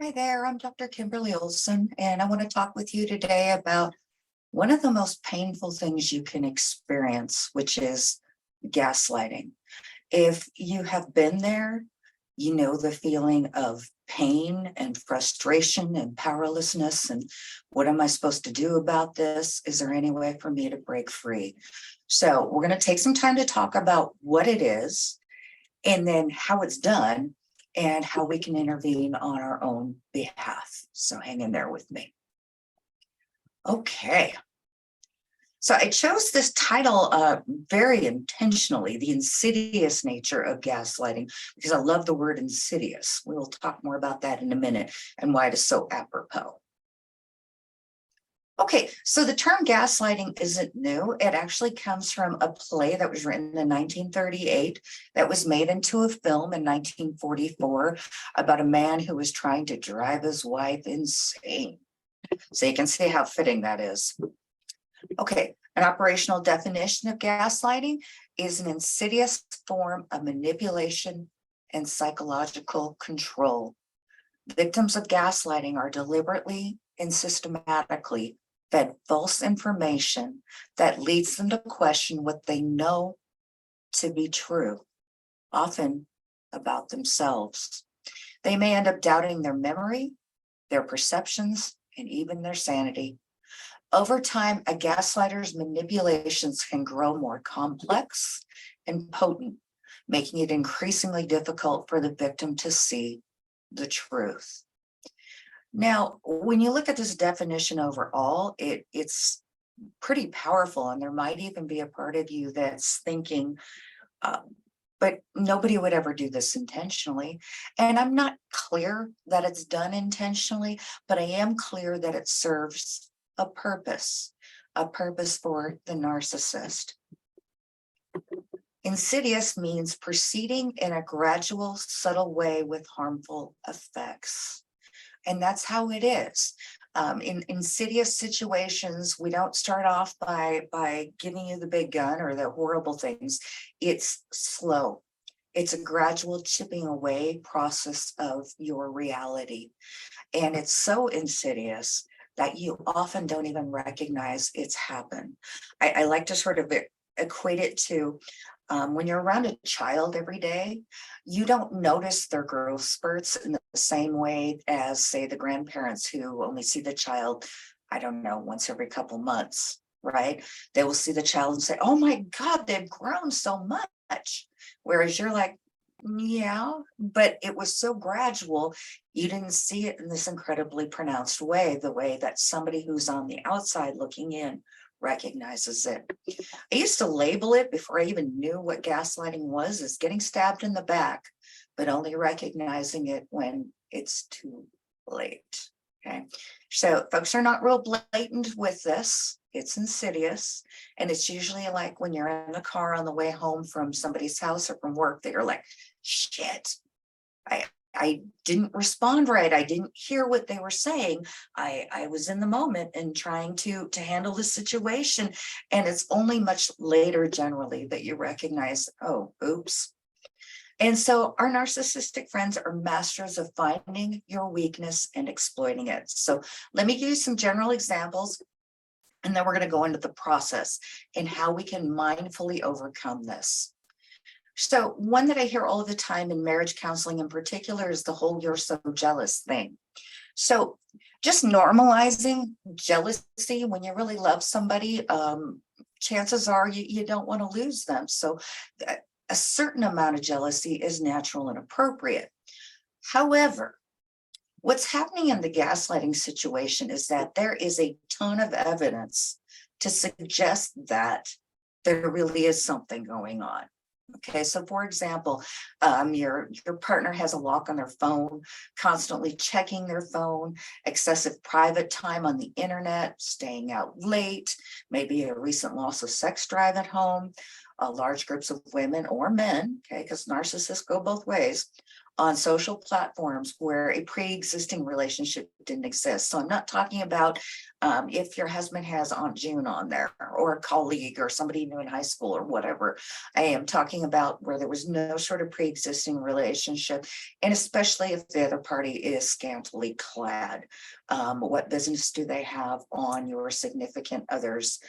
Hi there, I'm Dr. Kimberly Olson, and I want to talk with you today about one of the most painful things you can experience, which is gaslighting. If you have been there, you know the feeling of pain and frustration and powerlessness. And what am I supposed to do about this? Is there any way for me to break free? So, we're going to take some time to talk about what it is and then how it's done and how we can intervene on our own behalf. So hang in there with me. Okay. So I chose this title very intentionally, The Insidious Nature of Gaslighting, because I love the word insidious. We will talk more about that in a minute and why it is so apropos. Okay, so the term gaslighting isn't new. It actually comes from a play that was written in 1938 that was made into a film in 1944 about a man who was trying to drive his wife insane. So you can see how fitting that is. Okay, an operational definition of gaslighting is an insidious form of manipulation and psychological control. Victims of gaslighting are deliberately and systematically fed false information that leads them to question what they know to be true, often about themselves. They may end up doubting their memory, their perceptions, and even their sanity. Over time, a gaslighter's manipulations can grow more complex and potent, making it increasingly difficult for the victim to see the truth. Now, when you look at this definition overall, it's pretty powerful, and there might even be a part of you that's thinking, uh, but nobody would ever do this intentionally. And I'm not clear that it's done intentionally, but I am clear that it serves a purpose for the narcissist. Insidious means proceeding in a gradual, subtle way with harmful effects. And that's how it is. In insidious situations, we don't start off by giving you the big gun or the horrible things. It's slow. It's a gradual chipping away process of your reality. And it's so insidious that you often don't even recognize it's happened. I like to sort of equate it to when you're around a child every day, you don't notice their growth spurts in the same way as, say, the grandparents who only see the child, I don't know, once every couple months, right? They will see the child and say, oh my God, they've grown so much. Whereas you're like, yeah, but it was so gradual, you didn't see it in this incredibly pronounced way, the way that somebody who's on the outside looking in recognizes it. I used to label it before I even knew what gaslighting was as getting stabbed in the back, but only recognizing it when it's too late. Okay. So folks are not real blatant with this. It's insidious. And it's usually like when you're in the car on the way home from somebody's house or from work that you're like, shit, I didn't respond right. I didn't hear what they were saying. I was in the moment and trying to handle the situation. And it's only much later generally that you recognize, oh, oops. And so our narcissistic friends are masters of finding your weakness and exploiting it. So let me give you some general examples, and then we're going to go into the process and how we can mindfully overcome this. So one that I hear all the time in marriage counseling in particular is the whole "you're so jealous" thing. So just normalizing jealousy when you really love somebody, chances are you don't want to lose them. So a certain amount of jealousy is natural and appropriate. However, what's happening in the gaslighting situation is that there is a ton of evidence to suggest that there really is something going on. Okay, so for example, your partner has a lock on their phone, constantly checking their phone, excessive private time on the internet, staying out late, maybe a recent loss of sex drive at home, large groups of women or men, okay, because narcissists go both ways, on social platforms where a pre-existing relationship didn't exist. So I'm not talking about if your husband has Aunt June on there or a colleague or somebody you knew in high school or whatever. I am talking about where there was no sort of pre-existing relationship, and especially if the other party is scantily clad. What business do they have on your significant other's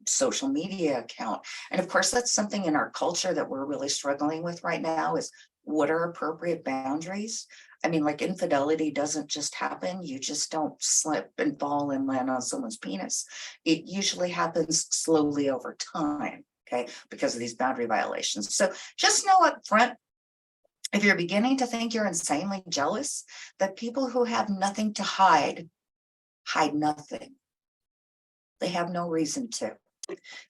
social media account? And of course, that's something in our culture that we're really struggling with right now is what are appropriate boundaries? I mean, like infidelity doesn't just happen. You just don't slip and fall and land on someone's penis. It usually happens slowly over time, okay, because of these boundary violations. So just know up front, if you're beginning to think you're insanely jealous, that people who have nothing to hide nothing. They have no reason to.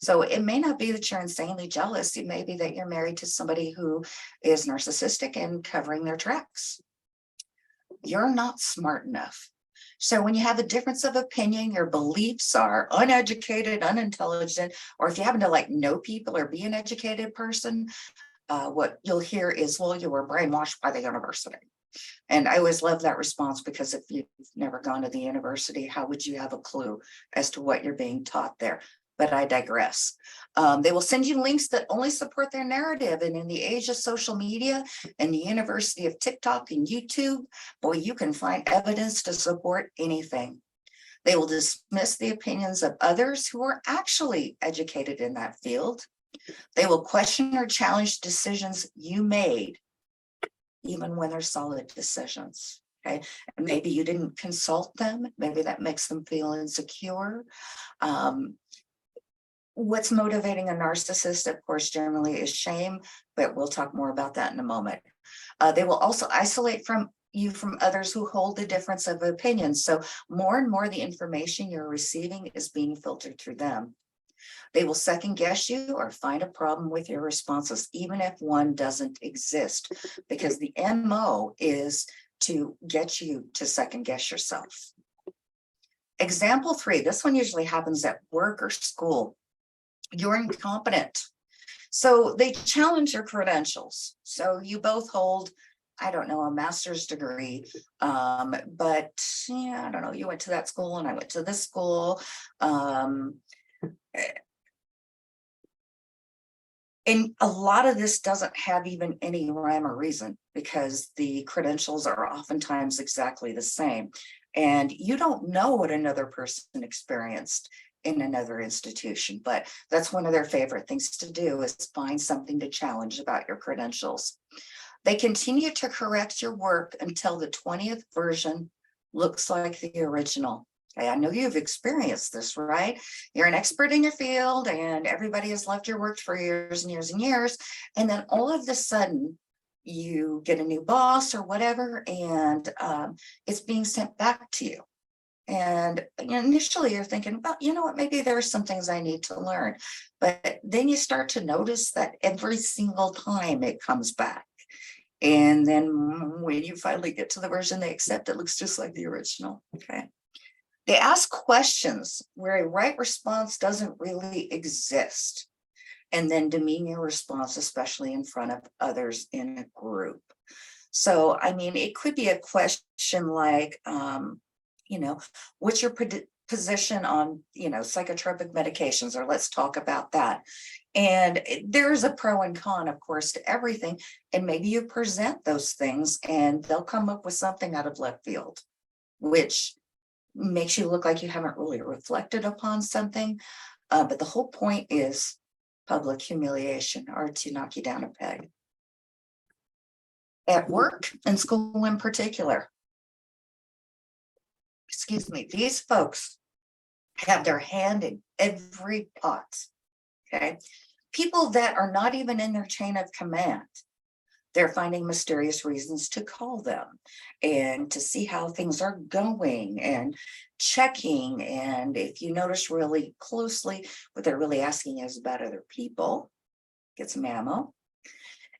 So it may not be that you're insanely jealous. It may be that you're married to somebody who is narcissistic and covering their tracks. You're not smart enough. So when you have a difference of opinion, your beliefs are uneducated, unintelligent, or if you happen to like know people or be an educated person, what you'll hear is, well, you were brainwashed by the university. And I always love that response, because if you've never gone to the university, how would you have a clue as to what you're being taught there? But I digress. They will send you links that only support their narrative. And in the age of social media and the university of TikTok and YouTube, boy, you can find evidence to support anything. They will dismiss the opinions of others who are actually educated in that field. They will question or challenge decisions you made, even when they're solid decisions. Okay, and maybe you didn't consult them. Maybe that makes them feel insecure. What's motivating a narcissist, of course, generally is shame, but we'll talk more about that in a moment. They will also isolate you from others who hold a difference of opinion. So more and more the information you're receiving is being filtered through them. They will second guess you or find a problem with your responses, even if one doesn't exist, because the MO is to get you to second guess yourself. Example 3, this one usually happens at work or school. You're incompetent. So they challenge your credentials. So you both hold, I don't know, a master's degree, but yeah, I don't know, you went to that school and I went to this school. And a lot of this doesn't have even any rhyme or reason, because the credentials are oftentimes exactly the same. And you don't know what another person experienced in another institution, but that's one of their favorite things to do, is find something to challenge about your credentials. They continue to correct your work until the 20th version looks like the original. Okay, I know you've experienced this, right? You're an expert in your field and everybody has loved your work for years and years and years. And then all of a sudden you get a new boss or whatever, and it's being sent back to you. And initially you're thinking, well, you know what, maybe there are some things I need to learn. But then you start to notice that every single time it comes back. And then when you finally get to the version they accept, it looks just like the original. Okay. They ask questions where a right response doesn't really exist, and then demean your response, especially in front of others in a group. So, I mean, it could be a question like, what's your position on, psychotropic medications, or let's talk about that. And there's a pro and con, of course, to everything. And maybe you present those things and they'll come up with something out of left field, which makes you look like you haven't really reflected upon something. But the whole point is public humiliation, or to knock you down a peg. At work and school in particular, these folks have their hand in every pot. Okay. People that are not even in their chain of command, they're finding mysterious reasons to call them and to see how things are going and checking. And if you notice really closely, what they're really asking is about other people. Get some ammo.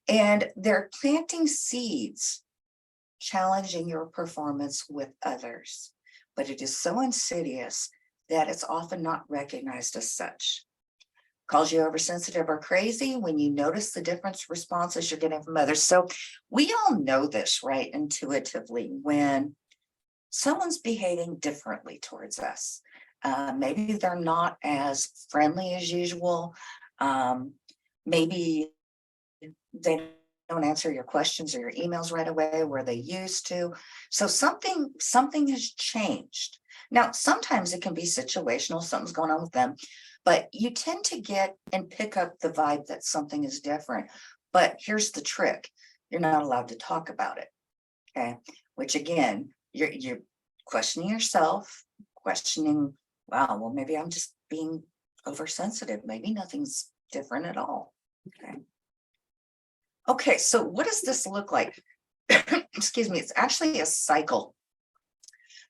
And they're planting seeds, challenging your performance with others. But it is so insidious that it's often not recognized as such. calls you oversensitive or crazy when you notice the different responses you're getting from others. So we all know this, right? Intuitively, when someone's behaving differently towards us. Maybe they're not as friendly as usual. Maybe they don't answer your questions or your emails right away where they used to. So something has changed. Now, sometimes it can be situational, something's going on with them, but you tend to get and pick up the vibe that something is different. But here's the trick. You're not allowed to talk about it. Okay. Which again, you're questioning yourself, questioning, wow, well, maybe I'm just being oversensitive. Maybe nothing's different at all. Okay. Okay, so what does this look like? Excuse me, it's actually a cycle.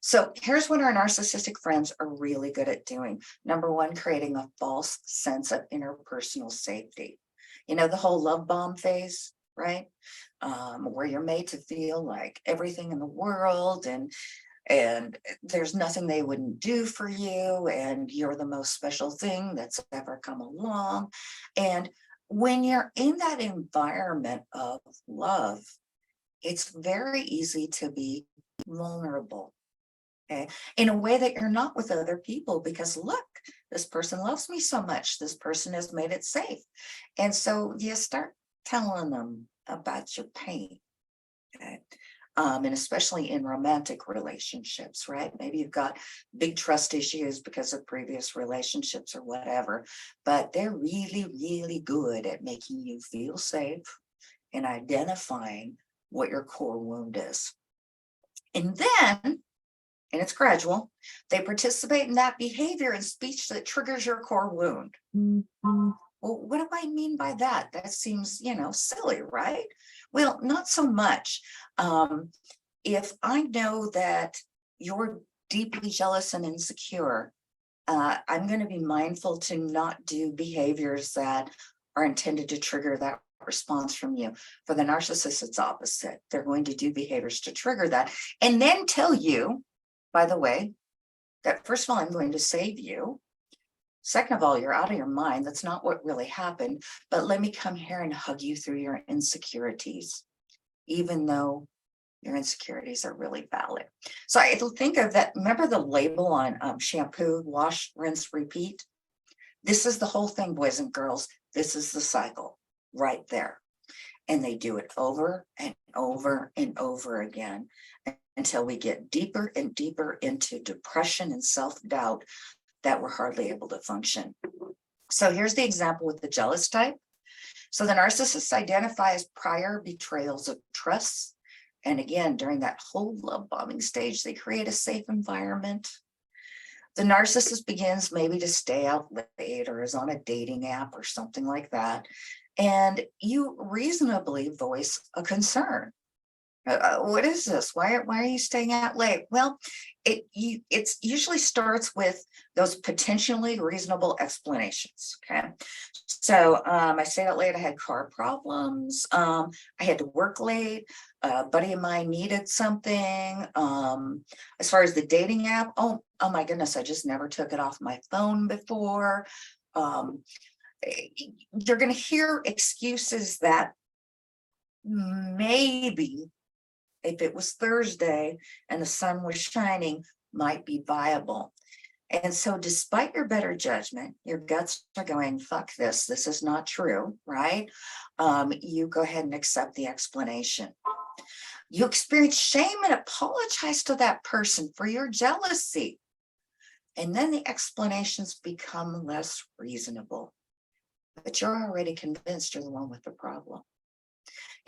So here's what our narcissistic friends are really good at doing. Number one, creating a false sense of interpersonal safety. You know, the whole love bomb phase, right? Where you're made to feel like everything in the world and there's nothing they wouldn't do for you, and you're the most special thing that's ever come along. And when you're in that environment of love, it's very easy to be vulnerable, okay, in a way that you're not with other people, because look, this person loves me so much. This person has made it safe. And so you start telling them about your pain. Okay. And especially in romantic relationships, right? Maybe you've got big trust issues because of previous relationships or whatever, but they're really, really good at making you feel safe and identifying what your core wound is. And then, and it's gradual, they participate in that behavior and speech that triggers your core wound. Well, what do I mean by that? That seems, silly, right? Well, not so much. If I know that you're deeply jealous and insecure, I'm going to be mindful to not do behaviors that are intended to trigger that response from you. For the narcissist, it's opposite. They're going to do behaviors to trigger that and then tell you, by the way, that first of all, I'm going to save you. Second of all, you're out of your mind. That's not what really happened. But let me come here and hug you through your insecurities, even though your insecurities are really valid. So I think of that. Remember the label on shampoo, wash, rinse, repeat? This is the whole thing, boys and girls. This is the cycle right there. And they do it over and over and over again until we get deeper and deeper into depression and self-doubt that we're hardly able to function. So here's the example with the jealous type. So the narcissists identify as prior betrayals of trust. And again, during that whole love bombing stage, they create a safe environment. The narcissist begins maybe to stay out late or is on a dating app or something like that. And you reasonably voice a concern. What is this? Why are you staying out late? Well, it usually starts with those potentially reasonable explanations. Okay, so I stayed out late. I had car problems. I had to work late. A buddy of mine needed something. As far as the dating app, oh my goodness, I just never took it off my phone before. You're going to hear excuses that maybe, if it was Thursday and the sun was shining, might be viable. And so despite your better judgment, your guts are going, fuck this, this is not true, right? You go ahead and accept the explanation. You experience shame and apologize to that person for your jealousy. And then the explanations become less reasonable. But you're already convinced you're the one with the problem.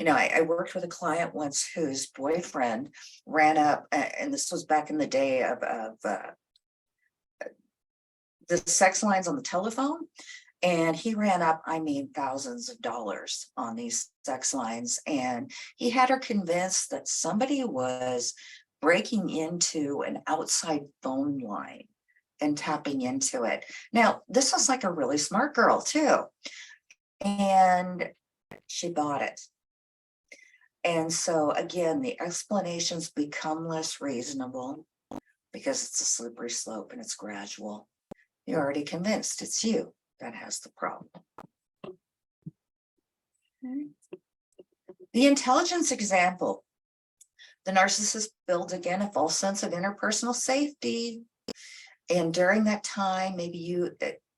I worked with a client once whose boyfriend ran up, and this was back in the day of the sex lines on the telephone. And he ran up, thousands of dollars on these sex lines. And he had her convinced that somebody was breaking into an outside phone line and tapping into it. Now, this was like a really smart girl too. And she bought it. And so again, the explanations become less reasonable because it's a slippery slope and it's gradual. You're already convinced it's you. that has the problem. The intelligence example. The narcissist builds, again, a false sense of interpersonal safety. And during that time, maybe you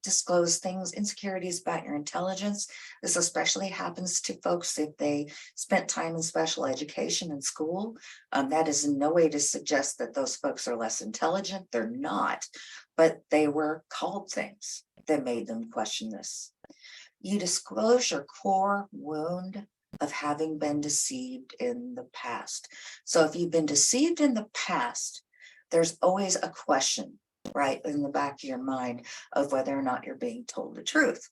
disclose things, insecurities about your intelligence. This especially happens to folks if they spent time in special education in school. That is in no way to suggest that those folks are less intelligent. They're not, but they were called things that made them question this. You disclose your core wound of having been deceived in the past. So if you've been deceived in the past, there's always a question right in the back of your mind of whether or not you're being told the truth.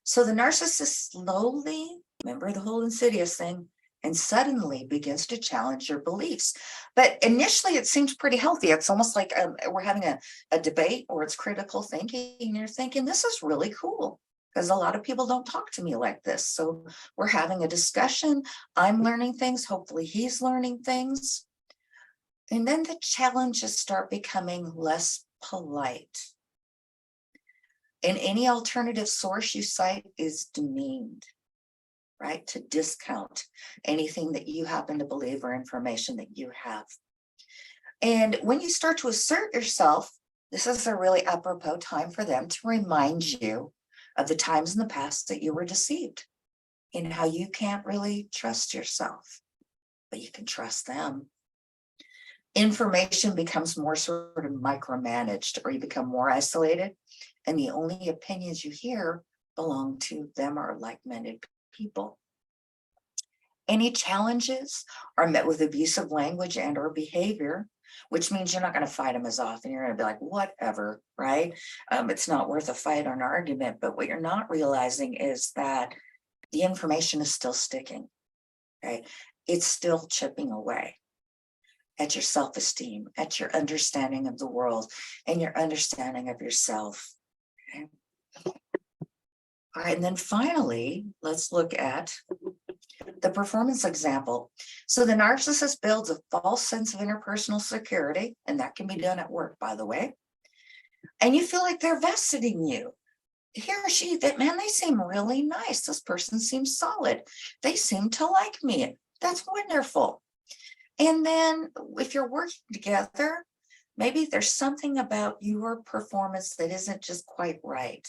So the narcissist slowly, remember the whole insidious thing, and suddenly begins to challenge your beliefs. But initially it seems pretty healthy. It's almost like we're having a debate, or it's critical thinking, and you're thinking, this is really cool, because a lot of people don't talk to me like this. So we're having a discussion. I'm learning things. Hopefully he's learning things. And then the challenges start becoming less polite. And any alternative source you cite is demeaned, right? To discount anything that you happen to believe or information that you have. And when you start to assert yourself, this is a really apropos time for them to remind you of the times in the past that you were deceived, and how you can't really trust yourself, but you can trust them. Information becomes more sort of micromanaged, or you become more isolated, and the only opinions you hear belong to them or like-minded people. Any challenges are met with abusive language and or behavior, which means you're not going to fight them as often. You're going to be like, whatever, right? It's not worth a fight or an argument. But what you're not realizing is that the information is still sticking, right? It's still chipping away at your self-esteem, at your understanding of the world, and your understanding of yourself. Okay? All right, and then finally, let's look at the performance example. So the narcissist builds a false sense of interpersonal security, and that can be done at work, by the way. And you feel like they're vested in you. He or she, that man, they seem really nice. This person seems solid. They seem to like me. That's wonderful. And then if you're working together, maybe there's something about your performance that isn't just quite right.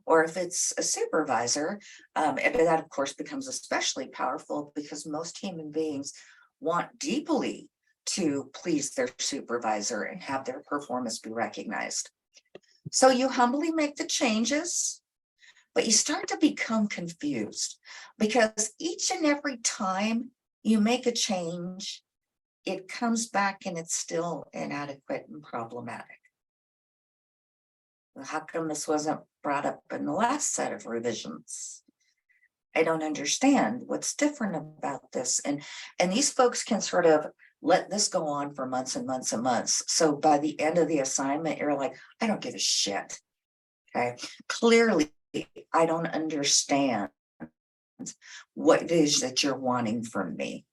Or if it's a supervisor, and that of course becomes especially powerful because most human beings want deeply to please their supervisor and have their performance be recognized. So you humbly make the changes, but you start to become confused, because each and every time you make a change, it comes back and it's still inadequate and problematic. Well, how come this wasn't brought up in the last set of revisions? I don't understand what's different about this. And these folks can sort of let this go on for months and months and months. So by the end of the assignment, you're like, I don't give a shit. Okay. Clearly, I don't understand what it is that you're wanting from me.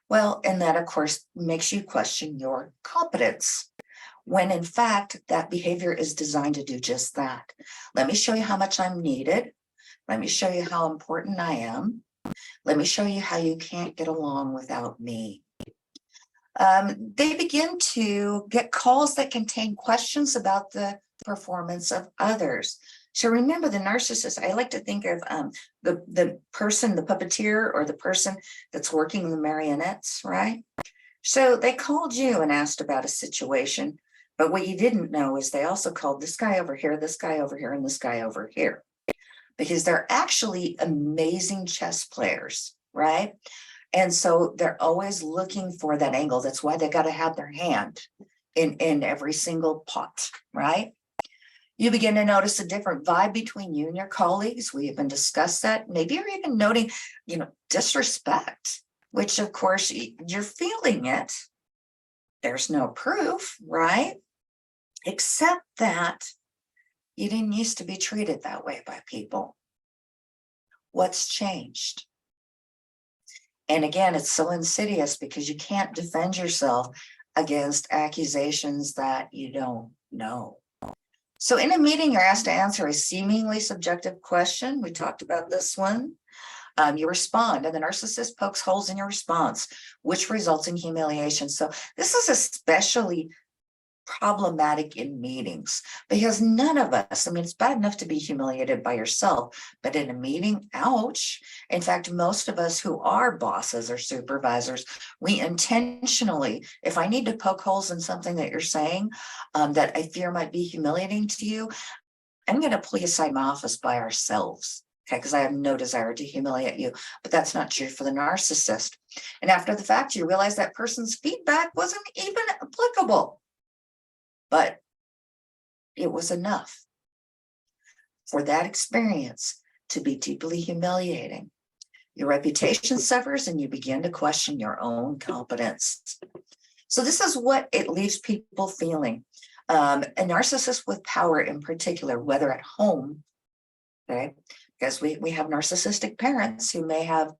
Well, and that, of course, makes you question your competence, when in fact, that behavior is designed to do just that. Let me show you how much I'm needed. Let me show you how important I am. Let me show you how you can't get along without me. They begin to get calls that contain questions about the performance of others. So remember, the narcissist, I like to think of the person, the puppeteer, or the person that's working the marionettes, right? So they called you and asked about a situation, but what you didn't know is they also called this guy over here, this guy over here, and this guy over here, because they're actually amazing chess players, right? And so they're always looking for that angle. That's why they got to have their hand in every single pot, right? You begin to notice a different vibe between you and your colleagues. We even discussed that. Maybe you're even noting, disrespect, which of course you're feeling it. There's no proof, right? Except that you didn't used to be treated that way by people. What's changed? And again, it's so insidious because you can't defend yourself against accusations that you don't know. So in a meeting, you're asked to answer a seemingly subjective question. We talked about this one. You respond, and the narcissist pokes holes in your response, which results in humiliation. So this is especially problematic in meetings because none of us, I mean, it's bad enough to be humiliated by yourself, but in a meeting, ouch. In fact, most of us who are bosses or supervisors, we intentionally, if I need to poke holes in something that you're saying that I fear might be humiliating to you, I'm going to pull you aside my office by ourselves. Okay, because I have no desire to humiliate you, but that's not true for the narcissist. And after the fact, you realize that person's feedback wasn't even applicable, but it was enough for that experience to be deeply humiliating. Your reputation suffers and you begin to question your own competence. So this is what it leaves people feeling. A narcissist with power in particular, whether at home, okay, because we have narcissistic parents who may have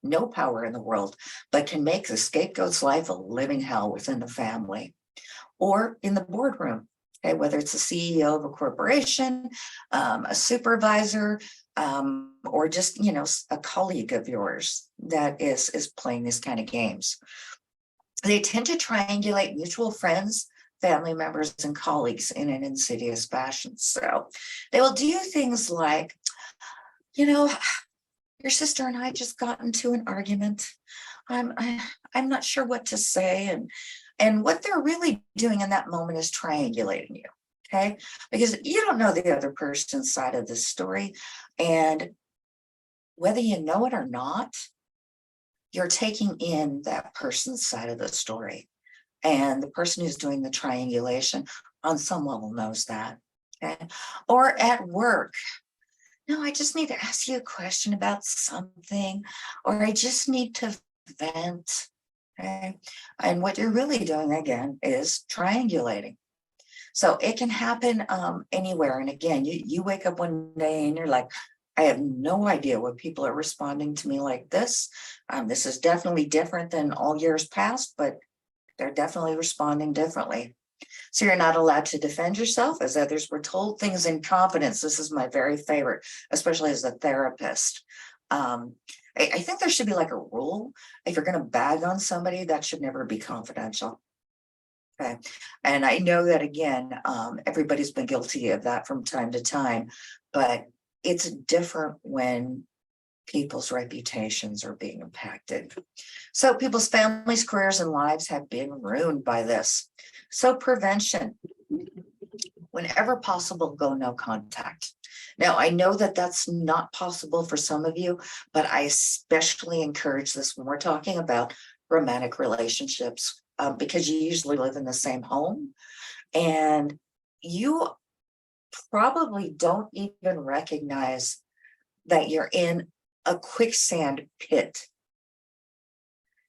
no power in the world, but can make the scapegoat's life a living hell within the family, or in the boardroom, okay, whether it's the CEO of a corporation, a supervisor, or just, you know, a colleague of yours that is playing these kind of games. They tend to triangulate mutual friends, family members, and colleagues in an insidious fashion. So they will do things like, you know, your sister and I just got into an argument. I'm not sure what to say. And what they're really doing in that moment is triangulating you, okay? Because you don't know the other person's side of the story. And whether you know it or not, you're taking in that person's side of the story. And the person who's doing the triangulation on some level knows that, okay? Or at work, no, I just need to ask you a question about something, or I just need to vent. Okay. And what you're really doing again is triangulating. So it can happen anywhere. And again, you wake up one day and you're like, I have no idea what people are responding to me like this. This is definitely different than all years past, but they're definitely responding differently. So you're not allowed to defend yourself as others were told. Things in confidence. This is my very favorite, especially as a therapist. I think there should be like a rule. If you're going to bag on somebody, that should never be confidential. Okay. And I know that again, everybody's been guilty of that from time to time, but it's different when people's reputations are being impacted. So people's families, careers, and lives have been ruined by this. So prevention, whenever possible, go no contact. Now, I know that that's not possible for some of you, but I especially encourage this when we're talking about romantic relationships, because you usually live in the same home and you probably don't even recognize that you're in a quicksand pit.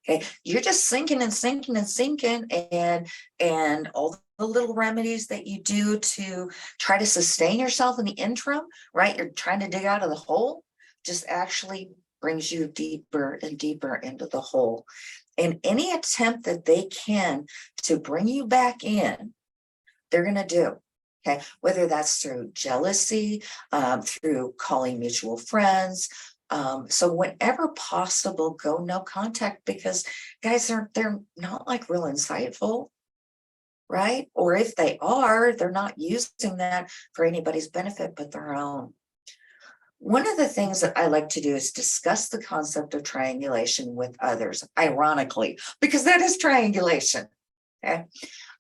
Okay, you're just sinking and sinking and sinking, and all the little remedies that you do to try to sustain yourself in the interim, right? You're trying to dig out of the hole, just actually brings you deeper and deeper into the hole. And any attempt that they can to bring you back in, they're going to do. Okay, whether that's through jealousy, through calling mutual friends. So whenever possible, go no contact, because guys, they're not like real insightful, right? Or if they are, they're not using that for anybody's benefit but their own. One of the things that I like to do is discuss the concept of triangulation with others, ironically, because that is triangulation. Okay.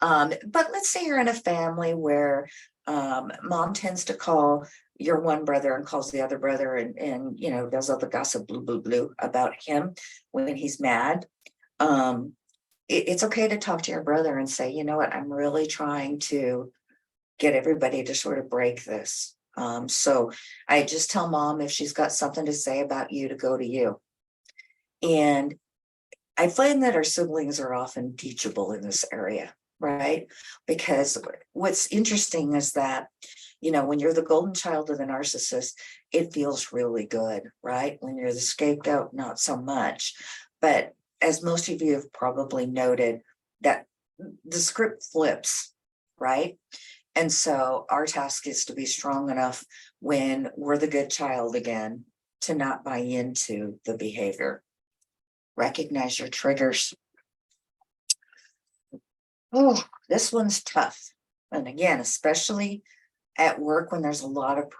But let's say you're in a family where mom tends to call your one brother and calls the other brother and you know, does all the gossip blue, blue, blue about him when he's mad. It's okay to talk to your brother and say, you know what, I'm really trying to get everybody to sort of break this. So I just tell mom if she's got something to say about you to go to you. And I find that our siblings are often teachable in this area, right? Because what's interesting is that, you know, when you're the golden child of the narcissist, it feels really good, right? When you're the scapegoat, not so much. But as most of you have probably noted, that the script flips, right? And so our task is to be strong enough when we're the good child again to not buy into the behavior. Recognize your triggers. Oh, this one's tough. And again, especially at work when there's a lot of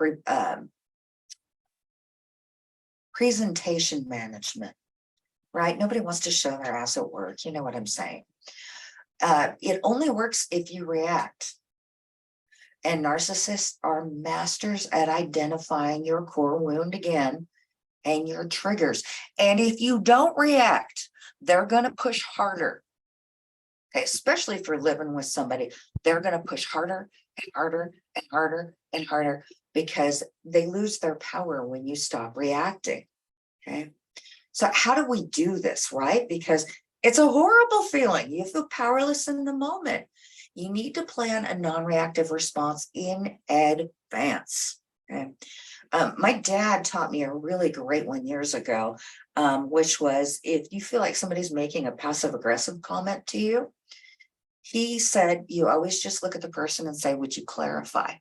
presentation management, right? Nobody wants to show their ass at work. You know what I'm saying? It only works if you react. And narcissists are masters at identifying your core wound again and your triggers. And if you don't react, they're going to push harder. Okay, especially if you're living with somebody, they're going to push harder and harder and harder and harder because they lose their power when you stop reacting. Okay, so how do we do this, right? Because it's a horrible feeling. You feel powerless in the moment. You need to plan a non-reactive response in advance. Okay. My dad taught me a really great one years ago, which was if you feel like somebody's making a passive-aggressive comment to you, he said, you always just look at the person and say, would you clarify?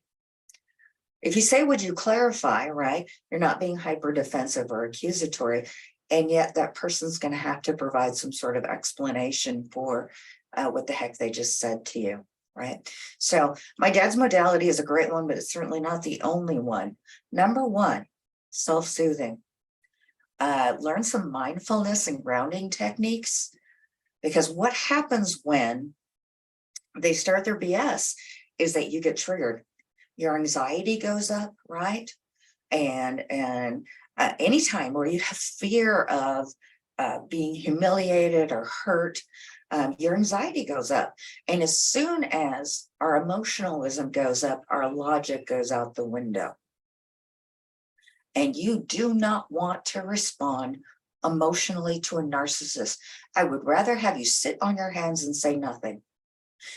If you say, would you clarify, right, you're not being hyper defensive or accusatory, and yet that person's going to have to provide some sort of explanation for what the heck they just said to you, right? So my dad's modality is a great one, but it's certainly not the only one. Number one, self-soothing. Learn some mindfulness and grounding techniques, because what happens when they start their BS is that you get triggered. Your anxiety goes up, right? And anytime where you have fear of being humiliated or hurt, your anxiety goes up. And as soon as our emotionalism goes up, our logic goes out the window. And you do not want to respond emotionally to a narcissist. I would rather have you sit on your hands and say nothing.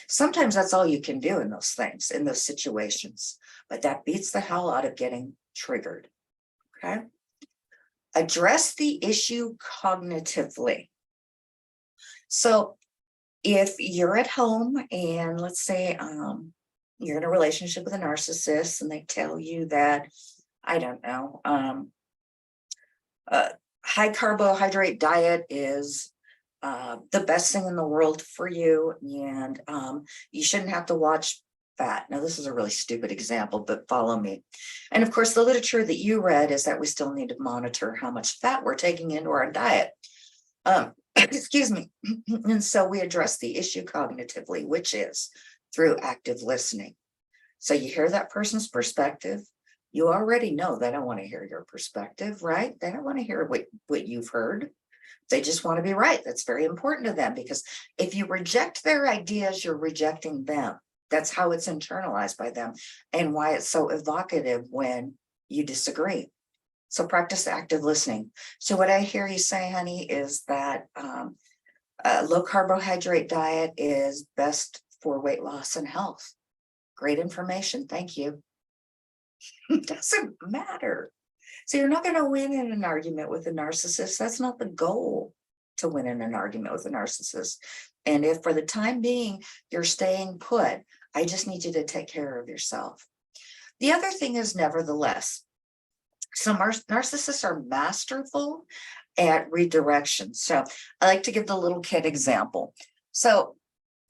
Sometimes that's all you can do in those things, in those situations, but that beats the hell out of getting triggered. Okay. Address the issue cognitively. So if you're at home and let's say you're in a relationship with a narcissist and they tell you that, I don't know, high carbohydrate diet is the best thing in the world for you, and you shouldn't have to watch fat. Now, this is a really stupid example, but follow me. And of course, the literature that you read is that we still need to monitor how much fat we're taking into our diet. Excuse me. And so we address the issue cognitively, which is through active listening. So you hear that person's perspective. You already know they don't want to hear your perspective, right? They don't want to hear what you've heard. They just want to be right. That's very important to them, because if you reject their ideas, you're rejecting them. That's how it's internalized by them, and why it's so evocative when you disagree. So practice active listening. So what I hear you say, honey, is that a low carbohydrate diet is best for weight loss and health. Great information. Thank you. It doesn't matter. So you're not going to win in an argument with a narcissist. That's not the goal, to win in an argument with a narcissist. And if for the time being you're staying put, I just need you to take care of yourself. The other thing is, nevertheless, some narcissists are masterful at redirection. So I like to give the little kid example. So,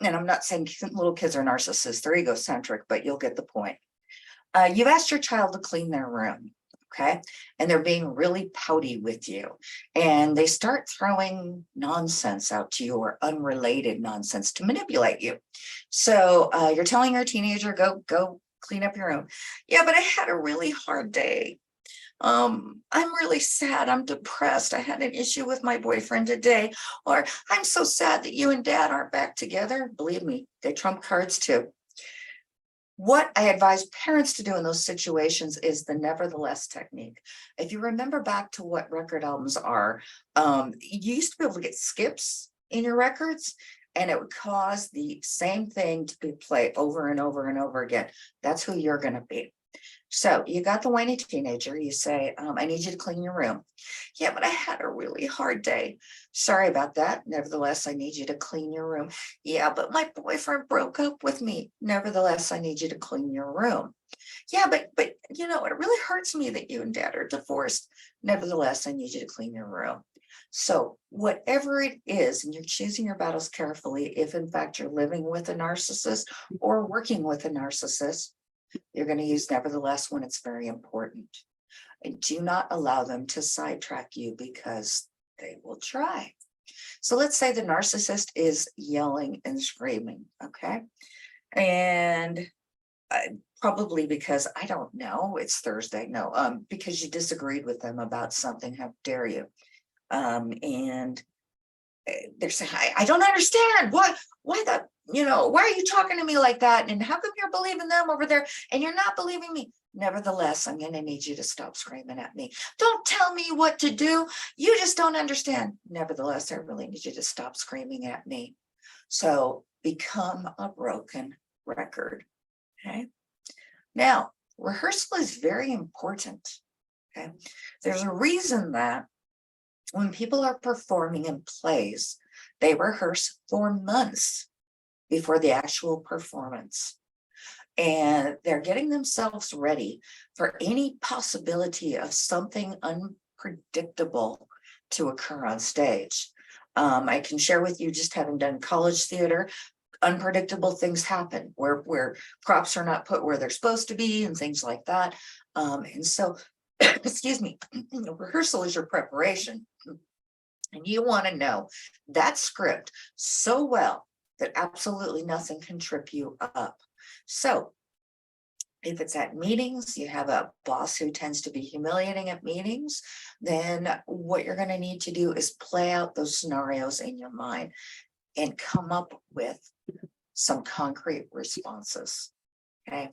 and I'm not saying little kids are narcissists, they're egocentric, but you'll get the point. You've asked your child to clean their room. Okay. And they're being really pouty with you. And they start throwing nonsense out to you, or unrelated nonsense, to manipulate you. So you're telling your teenager, go clean up your room. Yeah, but I had a really hard day. I'm really sad. I'm depressed. I had an issue with my boyfriend today. Or I'm so sad that you and dad aren't back together. Believe me, they trump cards too. What I advise parents to do in those situations is the nevertheless technique. If you remember back to what record albums are, you used to be able to get skips in your records, and it would cause the same thing to be played over and over and over again. That's who you're going to be. So you got the whiny teenager, you say, I need you to clean your room. Yeah, but I had a really hard day. Sorry about that. Nevertheless, I need you to clean your room. Yeah, but my boyfriend broke up with me. Nevertheless, I need you to clean your room. Yeah, but you know, it really hurts me that you and dad are divorced. Nevertheless, I need you to clean your room. So whatever it is, and you're choosing your battles carefully, if in fact you're living with a narcissist or working with a narcissist, you're going to use nevertheless when it's very important. And do not allow them to sidetrack you because they will try. So let's say the narcissist is yelling and screaming, okay? And probably because, I don't know, it's Thursday, no, because you disagreed with them about something, how dare you? And they're saying, I don't understand. Why why are you talking to me like that? And how come you're believing them over there and you're not believing me? Nevertheless, I'm going to need you to stop screaming at me. Don't tell me what to do. You just don't understand. Nevertheless, I really need you to stop screaming at me. So become a broken record. Okay. Now, rehearsal is very important. Okay. There's a reason that when people are performing in plays, they rehearse for months before the actual performance. And they're getting themselves ready for any possibility of something unpredictable to occur on stage. I can share with you, just having done college theater, unpredictable things happen where props are not put where they're supposed to be and things like that. And so, excuse me, rehearsal is your preparation. And you want to know that script so well that absolutely nothing can trip you up. So if it's at meetings, you have a boss who tends to be humiliating at meetings, then what you're going to need to do is play out those scenarios in your mind and come up with some concrete responses. Okay.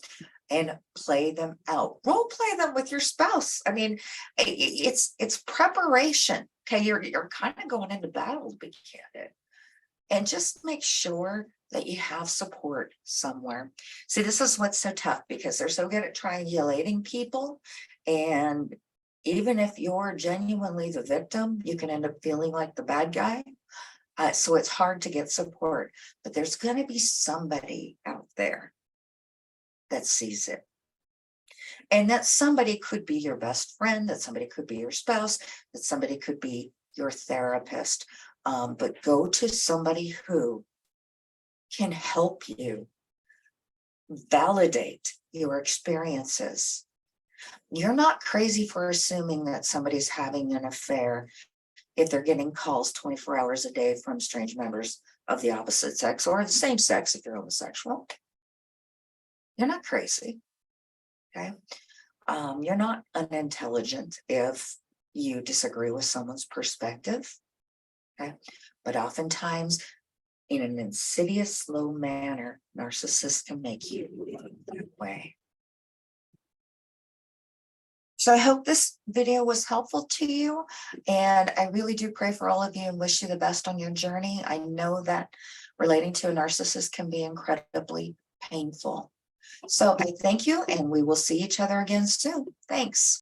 And play them out. Role play them with your spouse. I mean, it's preparation. Okay, you're kind of going into battle to be candid. And just make sure that you have support somewhere. See, this is what's so tough because they're so good at triangulating people. And even if you're genuinely the victim, you can end up feeling like the bad guy. So it's hard to get support, but there's going to be somebody out there that sees it. And that somebody could be your best friend, that somebody could be your spouse, that somebody could be your therapist. But go to somebody who can help you validate your experiences. You're not crazy for assuming that somebody's having an affair if they're getting calls 24 hours a day from strange members of the opposite sex or the same sex if you're homosexual. You're not crazy. Okay. You're not unintelligent if you disagree with someone's perspective. Okay. But oftentimes, in an insidious, slow manner, narcissists can make you think that way. So I hope this video was helpful to you. And I really do pray for all of you and wish you the best on your journey. I know that relating to a narcissist can be incredibly painful. So I thank you, and we will see each other again soon. Thanks.